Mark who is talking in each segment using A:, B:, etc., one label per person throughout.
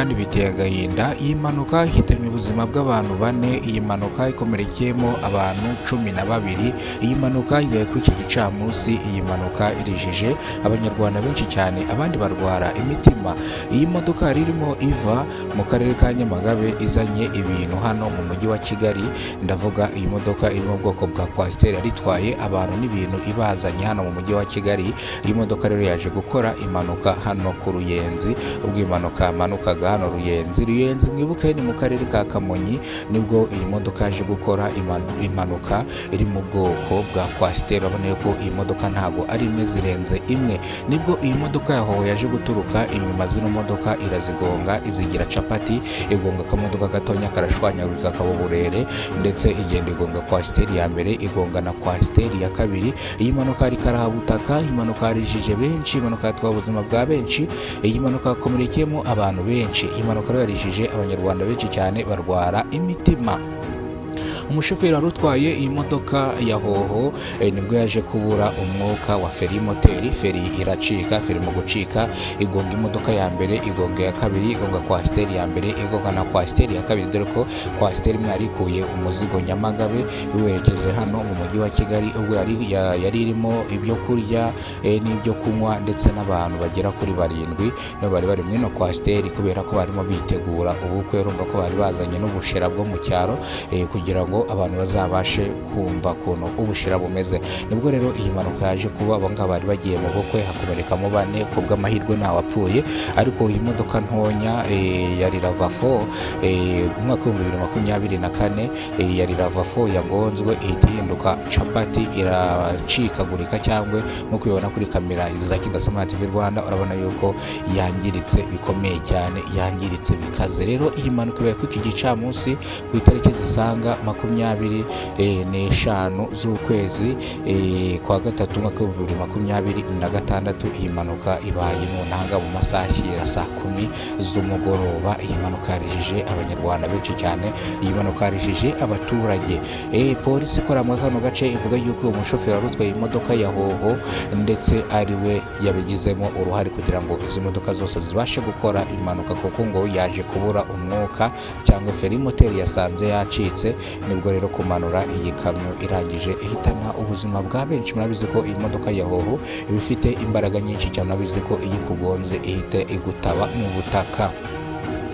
A: kandi biteye agahinda. Iyi mpanuka ihitanye ubuzima bw'abantu 4, iyi mpanuka ikomerekeyemo abantu 12. Iyi mpanuka ibaye kuri iki gicamunsi. Iyi mpanuka irijije abanyarwanda benshi cyane, abandi barwara imitima. Iyi modoka yari irimo iva mu karere ka Nyamagabe izanye ibintu hano mu mujyi wa Kigali. Ndavuga iyi modoka iri mu bwoko bwa Coaster yari itwaye abantu n'ibintu ibazanye hano mu mujyi wa Kigali. Iyi modoka rero yaje gukora impanuka hano ku Ruyenzi. Ubwo impanuka yamanukaga hano Ruyenzi mwibuke ni mu karere ka Kamonyi, nibwo iyi modoka yaje gukora impanuka iri mu bwoko bwa Coaster. Urabona ko iyi modoka ntago ari imwe, zirenze imwe. Nibwo iyi modoka yaho yaje guturuka inyuma zino modoka irazigonga, izigira capati, igonga akamodoka gatonya karashwanyagurika kabuburere, ndetse igenda igonga Coaster ya mbere, igonga na Coaster ya kabiri. Iyi mpanuka ari karahabutaka, impanuka yarijije benshi, impanuka yatwaye ubuzima bwa benshi, iyi mpanuka yakomerekeyemo abantu benshi. Iyi mpanuka yarijije abanyarwanda benshi cyane barwara imitima. Umushoferi wari utwaye iyi modoka ya hoho nibwo yaje kubura umwuka wa feri moteri. Feri iracika, feri mu gucika igonga imodoka ya mbere, igonga ya kabiri, igonga Coaster ya mbere, igonga na Coaster ya kabiri, dore ko Coaster imwe yarikuye umuzigo Nyamagabe iwerekeje hano mu mujyi wa Kigali. Ubwo yari irimo ibyo kurya n'ibyo kunywa ndetse n'abantu bagera kuri 7 no bari mwino Coaster, kubera ko barimo bitegura ubukwe. Urumva ko bari bazanye n'ubushera bwo mu cyaro kugira ngo abantu bazabashe kumva kuntu ubushira bumeze. Nibwo rero iyi mpanuka yaje kuba, abangaba bari bagiye mu bukwe, hakomerekamo 4. Ku bw'amahirwe ntawapfuye, ariko iyi modoka ntonya yari Ravafo umwaka wa 2024 yari Ravafo yagonzwe ihita ihinduka capati, iracikagurika, cyangwa nk'uko ubibona kuri kamera za Kidasama TV Rwanda. Urabona yuko yangiritse bikomeye cyane, yangiritse bikaze. Rero iyi mpanuka ibaye ku iki gicamunsi ku itariki zisanga 25 z'ukwezi kwa gatatu umwaka wa 2026. Iyi mpanuka ibaye mu ntanga mu masaha ya saa 10 z'umugoroba. Iyi mpanuka yarijije abanyarwanda benshi cyane, iyi mpanuka yarijije abaturage. Polisi ikora mu kano gace ivuga yuko uwo mushoferi wari utwaye imodoka ya hoho ndetse ari we yabigizemo uruhare kugira ngo izi modoka zose zibashe gukora impanuka, kuko ngo yaje kubura umwuka cyangwa feri moteri yasanze yacitse. Nibwo rero kumanura iyi kamyo irangije ihitana ubuzima bwa benshi. Murabizi ko iyi modoka ya hoho iba ifite imbaraga nyinshi cyane, murabizi ko iyo ikugonze ihita igutaba mu butaka.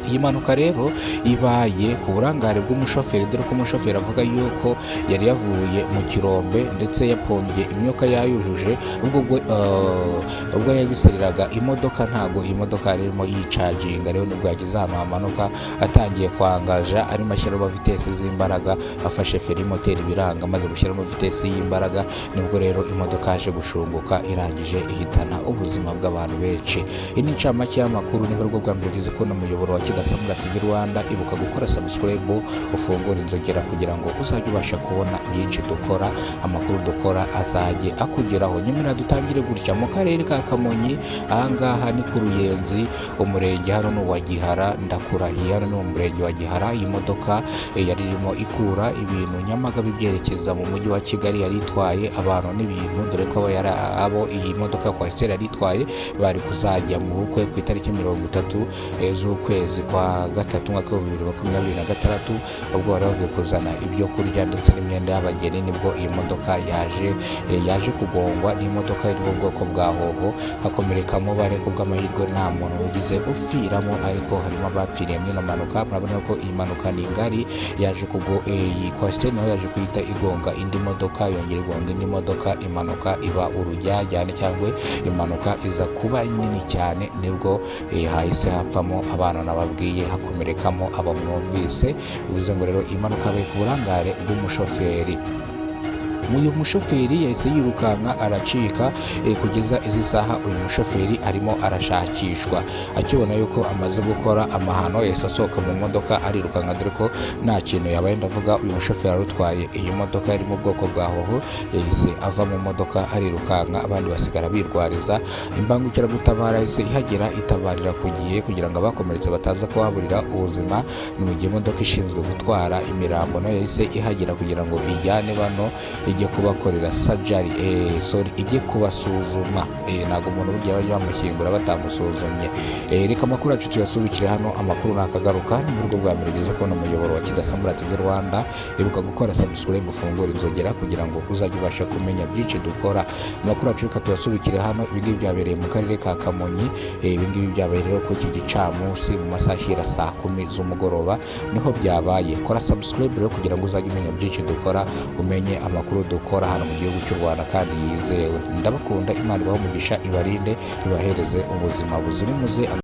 A: Iyi mpanuka rero ibaye ku burangare bw'umushoferi, dore ko umushoferi avuga yuko yari yavuye mu kirombe ndetse yapombye imyuka yayujuje. Ubwo yagisereraga imodoka, ntago iyi modoka yarimo yicaginga. Rero nibwo yagize ahantu hamanuka, atangiye kwangaja, arimo ashyiramo vitesi z'imbaraga, afashe feri moteri biranga, amaze gushyiramo vitesi y'imbaraga, nibwo rero imodoka yaje gushunguka, irangije ihitana ubuzima bw'abantu benshi. Iyi ni incamake y'amakuru. Niba rwo bwa mbere ugize ko n'umuyoboro wa Kidasama TV Rwanda, ibuka gukora subscribe, ufungura inzogera kugira ngo uzajye ubasha kubona byinshi dukora, amakuru dukora azajye akugeraho. Nyamara dutangire gutya mu karere ka Kamonyi. Ahangaha ni ku Ruyenzi, umurenge hano ni uwa Gihara. Ndakurahiye, hano ni umurenge wa Gihara. Iyi modoka yari irimo ikura ibintu Nyamagabe byerekeza mu mujyi wa Kigali, yari itwaye abantu n'ibintu, dore ko abo iyi modoka Coaster yari itwaye bari kuzajya mu bukwe ku itariki 30 z'ukwezi kwa gatatu umwaka wa 2026. Ubwo bari bavuye kuzana ibyo kurya ndetse n'imyenda y'abageni. Nibwo iyi modoka yaje kugongwa n'imodoka iri mu bwoko bwa hoho, hakomerekamo 4. Ku bw'amahirwe nta muntu ugize upfiramo, ariko harimo abapfiriye muri ino mpanuka. Murabona ko iyi mpanuka ni ngari, yaje iyi Coaster nayo yaje kuhita igonga indi modoka, yongera igonga indi modoka, impanuka iba urujyajyane, cyangwa impanuka iza kuba nini cyane. Nibwo hahise hapfamo abana nababwiye, hakomerekamo abo mwumvise. Bivuze ngo rero impanuka yabaye ku burangare bw'umushoferi. uyu mushoferi yahise yirukanka aracika kugeza izi saha uyu mushoferi arimo arashakishwa akibona yuko amaze gukora amahano yahise asohoka mu modoka arirukanka dore ko nta kintu yabaye. Ndavuga uyu mushoferi arutwaye iyi modoka iri mu bwoko bwa hoho yahise ava mu modoka arirukanka, abandi basigara birwariza. Imbangukiragutabara yahise ihagera itabarira ku gihe kugira ngo abakomeretse bataza kuhaburira ubuzima. Ni mu gihe imodoka ishinzwe gutwara imirambo nayo yahise ihagera kugira ngo ijyane bano igiye kubakorera surgery igiye kubasuzuma ntabwo umuntu burya bajya bamushyingura batamusuzumye. Reka amakuru yacu tuyasubikire hano. Amakuru nakagaruka ni mu rwo bwa mbere ugeze kubona umuyoboro wa Kidasamura TV Rwanda. Ibuka gukora subscribe, ufungura inzogera kugira ngo uzajye ubasha kumenya byinshi dukora. Amakuru yacu reka tuyasubikire hano. Ibingibi byabereye mu karere ka Kamonyi. Ibingibi byabereye ku iki gicamunsi mu masaha ashyira saa 10 z'umugoroba niho byabaye. Kora subscribe rero kugira ngo uzajye umenya byinshi dukora, umenye amakuru dukora hano mu gihugu cy'u Rwanda kandi yizewe. Ndabakunda, Imana ibahe umugisha, ibarinde, ibahereze ubuzima buzira umuze.